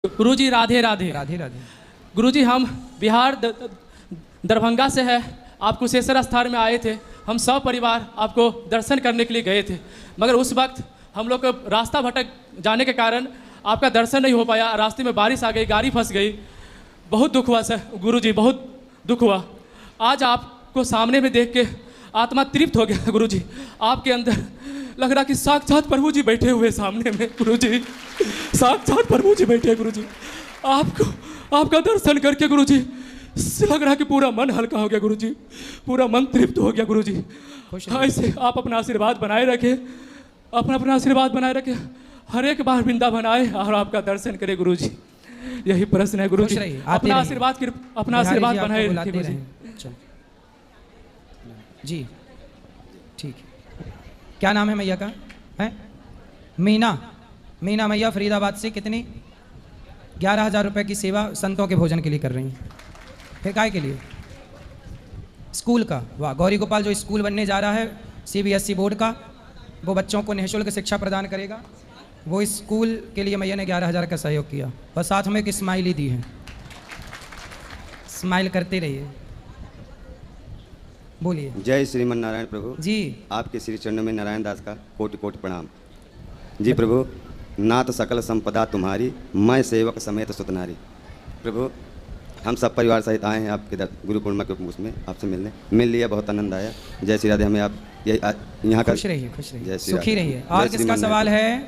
गुरुजी राधे राधे। राधे राधे। गुरुजी हम बिहार दरभंगा से है, आप कुशेश्वर स्थान में आए थे। हम सब परिवार आपको दर्शन करने के लिए गए थे, मगर उस वक्त हम लोग को रास्ता भटक जाने के कारण आपका दर्शन नहीं हो पाया। रास्ते में बारिश आ गई, गाड़ी फंस गई, बहुत दुख हुआ सर। गुरुजी बहुत दुख हुआ। आज आपको सामने में देख के आत्मा तृप्त हो गया गुरुजी। आपके अंदर लग रहा कि साक्षात प्रभु जी बैठे हुए सामने में। गुरुजी साक्षात प्रभु जी बैठे। गुरुजी आपको आपका दर्शन करके गुरुजी लग रहा कि पूरा मन हल्का हो गया गुरुजी, पूरा मन तृप्त हो गया गुरुजी। ऐसे आप अपना आशीर्वाद बनाए रखें, अपना आशीर्वाद बनाए रखें, हर एक बार वृंदावन आए और आपका दर्शन करें गुरुजी। यही प्रश्न है गुरुजी। अपना आशीर्वाद बनाए रखें जी। ठीक है, क्या नाम है मैया का? है मीना। मीना मैया फरीदाबाद से। कितनी? 11,000 रुपये की सेवा संतों के भोजन के लिए कर रही हैं। फिर काय के लिए? स्कूल का। वाह, गौरी गोपाल जो स्कूल बनने जा रहा है CBSE बोर्ड का, वो बच्चों को निःशुल्क शिक्षा प्रदान करेगा। वो स्कूल के लिए मैया ने 11,000 का सहयोग किया और साथ में एक स्माइल ही दी है। स्माइल करते रहिए। बोलिए। जय श्रीमन नारायण प्रभु जी। आपके श्री चरणों में नारायण दास का कोटि कोटि प्रणाम जी। प्रभु नाथ सकल संपदा तुम्हारी, मैं सेवक समेत सुतनारी। प्रभु हम सब परिवार सहित आए हैं आपके गुरु पूर्णिमा के उसमें आपसे मिल लिया, बहुत आनंद आया। जय श्री राधे। हमें आप यहाँ का खुश रहिए, खुश रहिए, जय श्री सुखी राधे। रहिए। और किसका सवाल है?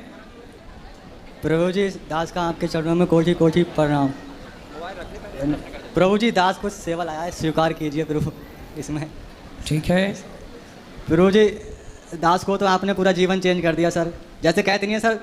प्रभु जी दास का आपके चरणों में कोटि कोटि प्रणाम। प्रभु जी दास को सेवा लाया है, स्वीकार कीजिए प्रभु इसमें। ठीक है प्रभु जी, दास को तो आपने पूरा जीवन चेंज कर दिया सर। जैसे कहते नहीं है सर,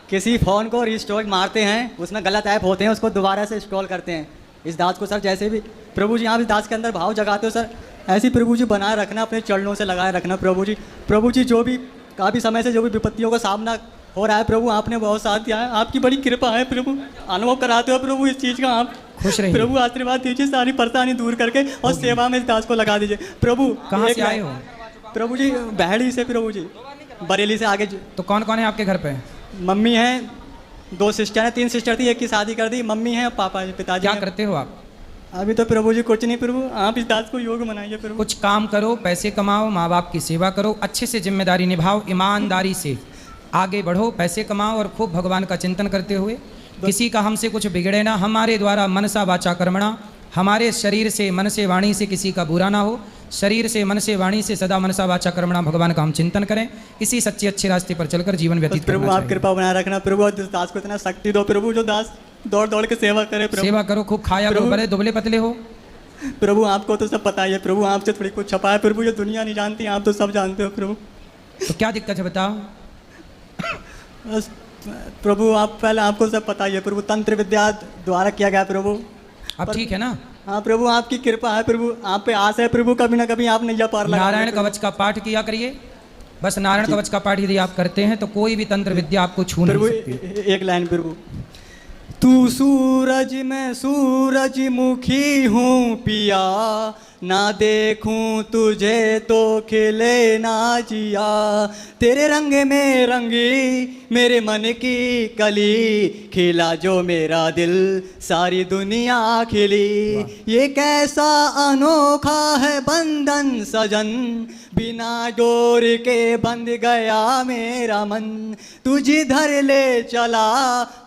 किसी फ़ोन को रिस्टोर मारते हैं, उसमें गलत ऐप होते हैं, उसको दोबारा से इंस्टॉल करते हैं। इस दास को सर जैसे भी प्रभु जी आप इस दास के अंदर भाव जगाते हो सर, ऐसे ही प्रभु जी बनाए रखना, अपने चरणों से लगाए रखना प्रभु जी। प्रभु जी जो भी काफ़ी समय से जो भी विपत्तियों का सामना हो रहा है प्रभु, आपने बहुत साथ दिया है, आपकी बड़ी कृपा है प्रभु। अनुभव कराते हो प्रभु इस चीज़ का आप। खुश रहिए प्रभु आशीर्वाद दीजिए, सारी परेशानी दूर करके और सेवा में इस दास को लगा दीजिए प्रभु। कहाँ से आए हो? प्रभु जी बहड़ी से प्रभु जी, बरेली से आगे। तो कौन कौन है आपके घर पे? मम्मी हैं, 2 सिस्टर हैं, 3 सिस्टर थी, एक की शादी कर दी। मम्मी हैं, पापा पिताजी। क्या करते हो आप? अभी तो प्रभु जी कुछ नहीं प्रभु, आप इस दास को योग बनाइए प्रभु। कुछ काम करो, पैसे कमाओ, माँ बाप की सेवा करो, अच्छे से जिम्मेदारी निभाओ, ईमानदारी से आगे बढ़ो, पैसे कमाओ और खूब भगवान का चिंतन करते हुए। किसी का हमसे कुछ बिगड़े ना, हमारे द्वारा मनसा वाचा कर्मणा, हमारे शरीर से मन से वाणी से किसी का बुरा ना हो। शरीर से मन से वाणी से सदा मनसा वाचा कर्मणा भगवान का हम चिंतन करें। इसी सच्चे अच्छे रास्ते पर चलकर जीवन व्यतीत प्रभु आप कृपा बनाए रखना प्रभु, दास को इतना शक्ति दो प्रभु, जो दास दौड़ दौड़ के सेवा करे प्रभु। सेवा करो, खूब खाया करो, बड़े दुबले पतले हो प्रभु। आपको तो सब पता ही है प्रभु, आपसे थोड़ी कुछ छपा है प्रभु, ये दुनिया नहीं जानती, आप तो सब जानते हो प्रभु। तो क्या दिक्कत है बताओ? बस प्रभु आप पहले, आपको सब पता ही है प्रभु, तंत्र विद्या द्वारा किया गया प्रभु। अब ठीक है ना? हाँ प्रभु, आपकी कृपा है प्रभु, आप पे आस है प्रभु, कभी ना कभी आप नैया पार लगा। नारायण कवच का पाठ किया करिए, बस नारायण कवच का पाठ यदि आप करते हैं तो कोई भी तंत्र विद्या आपको छू नहीं सकती। एक लाइन प्रभु। तू सूरज मैं सूरजमुखी हूँ पिया, ना देखूं तुझे तो खिले ना जिया। तेरे रंग में रंगी मेरे मन की कली, खिला जो मेरा दिल सारी दुनिया खिली। ये कैसा अनोखा है बंधन सजन, बिना डोर के बंध गया मेरा मन। तू जिधर ले चला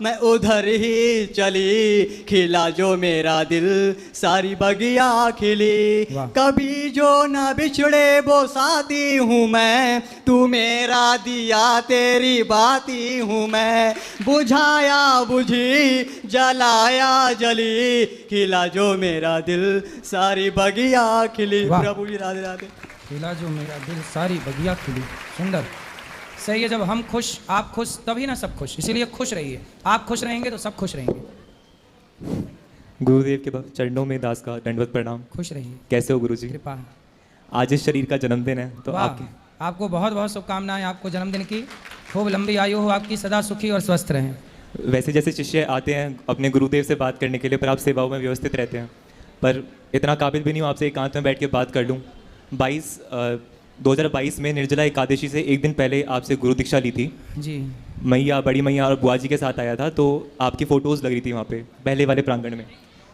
मैं उधर ही चली, खिला जो मेरा दिल सारी बगिया खिली। कभी जो न बिछड़े वो साथी हूँ मैं, तू मेरा दिया तेरी बाती हूँ मैं। बुझाया बुझी जलाया जली, खिला जो मेरा दिल सारी बगिया खिली। प्रभु जी राधे राधे। खिला जो मेरा दिल सारी बगिया खिली। सुंदर, सही है। जब हम खुश, आप खुश, तभी ना सब खुश। इसीलिए खुश रहिए, आप खुश रहेंगे तो सब खुश रहेंगे। गुरुदेव के चरणों में दास का दंडवत प्रणाम। खुश रहिए। कैसे हो गुरुजी? कृपा। आज इस शरीर का जन्मदिन है तो आपको बहुत बहुत शुभकामनाएं, आपको जन्मदिन की। खूब लंबी आयु हो आपकी, सदा सुखी और स्वस्थ रहें। वैसे जैसे शिष्य आते हैं अपने गुरुदेव से बात करने के लिए, पर आप सेवाओं में व्यवस्थित रहते हैं, पर इतना काबिल भी नहीं हूँ आपसे एकांत में बैठ के बात कर लूँ। 2022 में निर्जला एकादशी से एक दिन पहले आपसे गुरु दीक्षा ली थी जी। मैया, बड़ी मैया और बुआ जी के साथ आया था, तो आपकी फ़ोटोज़ लग रही थी वहाँ पे पहले वाले प्रांगण में।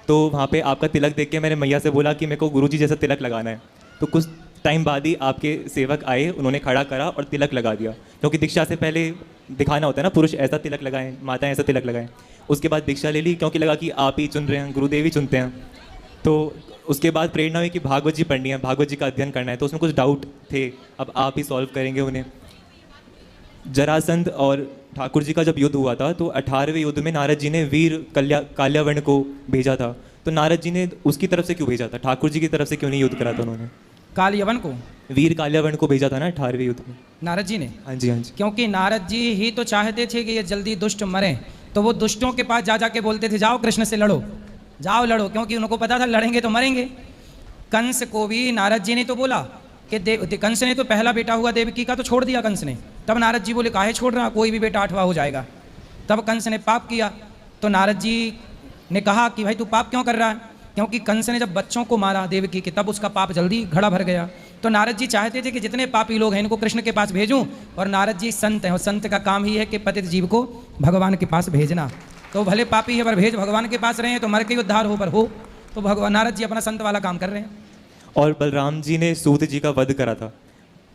तो वहाँ पे आपका तिलक देख के मैंने मैया से बोला कि मेरे को गुरुजी जैसा तिलक लगाना है। तो कुछ टाइम बाद ही आपके सेवक आए, उन्होंने खड़ा करा और तिलक लगा दिया, क्योंकि दीक्षा से पहले दिखाना होता है ना, पुरुष ऐसा तिलक लगाएं, माताएं ऐसा तिलक लगाएं। उसके बाद दीक्षा ले ली, क्योंकि लगा कि आप ही चुन रहे हैं, गुरुदेव ही चुनते हैं। तो उसके बाद प्रेरणा हुई कि भागवत जी पढ़नी है, भागवत जी का अध्ययन करना है। तो उसमें कुछ डाउट थे, अब आप ही सॉल्व करेंगे उन्हें। जरासंध और ठाकुर जी का जब युद्ध हुआ था, तो 18वें युद्ध में नारद जी ने वीर काल्यावर्ण को भेजा था। तो नारद जी ने उसकी तरफ से क्यों भेजा था, ठाकुर जी की तरफ से क्यों नहीं युद्ध करा था उन्होंने? काल यवन को वीर काल्यावर्ण को भेजा था ना 18वें युद्ध में। नारद जी ने? हाँ जी, हाँ जी। क्योंकि नारद जी ही तो चाहते थे कि ये जल्दी दुष्ट मरें, तो वो दुष्टों के पास जा जाके बोलते थे जाओ कृष्ण से लड़ो, जाओ लड़ो, क्योंकि उनको पता था लड़ेंगे तो मरेंगे। कंस को भी नारद जी ने तो बोला कि कंस ने तो पहला बेटा हुआ देवकी का तो छोड़ दिया कंस ने। तब नारद जी बोले काहे छोड़ रहा, कोई भी बेटा 8वां हो जाएगा। तब कंस ने पाप किया, तो नारद जी ने कहा कि भाई तू पाप क्यों कर रहा है, क्योंकि कंस ने जब बच्चों को मारा देवकी के, तब उसका पाप जल्दी घड़ा भर गया। तो नारद जी चाहते थे कि जितने पापी लोग हैं इनको कृष्ण के पास भेजूं, और नारद जी संत हैं, और संत का काम ही है कि पतित जीव को भगवान के पास भेजना। तो भले पापी है पर भेज भगवान के पास रहे हैं, तो मर के उद्धार हो पर हो। तो भगवान नारद जी अपना संत वाला काम कर रहे हैं। और बलराम जी ने सूत जी का वध करा था,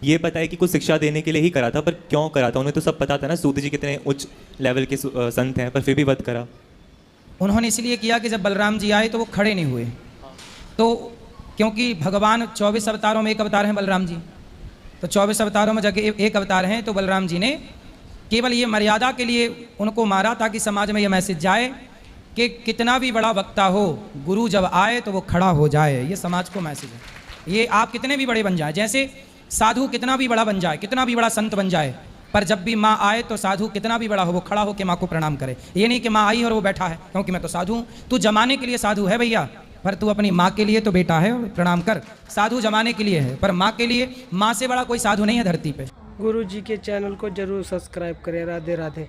ये पता है कि कुछ शिक्षा देने के लिए ही करा था, पर क्यों करा था? उन्हें तो सब पता था ना सूत जी कितने उच्च लेवल के संत हैं, पर फिर भी वध करा। उन्होंने इसलिए किया कि जब बलराम जी आए तो वो खड़े नहीं हुए। तो क्योंकि भगवान 24 अवतारों में एक अवतार हैं बलराम जी, तो 24 अवतारों में जगह एक अवतार हैं, तो बलराम जी ने केवल ये मर्यादा के लिए उनको मारा, ताकि समाज में ये मैसेज जाए कि कितना भी बड़ा वक्ता हो, गुरु जब आए तो वो खड़ा हो जाए। ये समाज को मैसेज है। ये आप कितने भी बड़े बन जाए, जैसे साधु कितना भी बड़ा बन जाए, कितना भी बड़ा संत बन जाए, पर जब भी माँ आए तो साधु कितना भी बड़ा हो वो खड़ा हो के माँ को प्रणाम करे। ये नहीं कि माँ आई और वो बैठा है, क्योंकि मैं तो साधु हूँ। तू जमाने के लिए साधु है भैया, पर तू अपनी माँ के लिए तो बेटा है, और प्रणाम कर। साधु जमाने के लिए है, पर माँ के लिए, माँ से बड़ा कोई साधु नहीं है धरती पे। गुरु जी के चैनल को जरूर सब्सक्राइब करें। राधे राधे।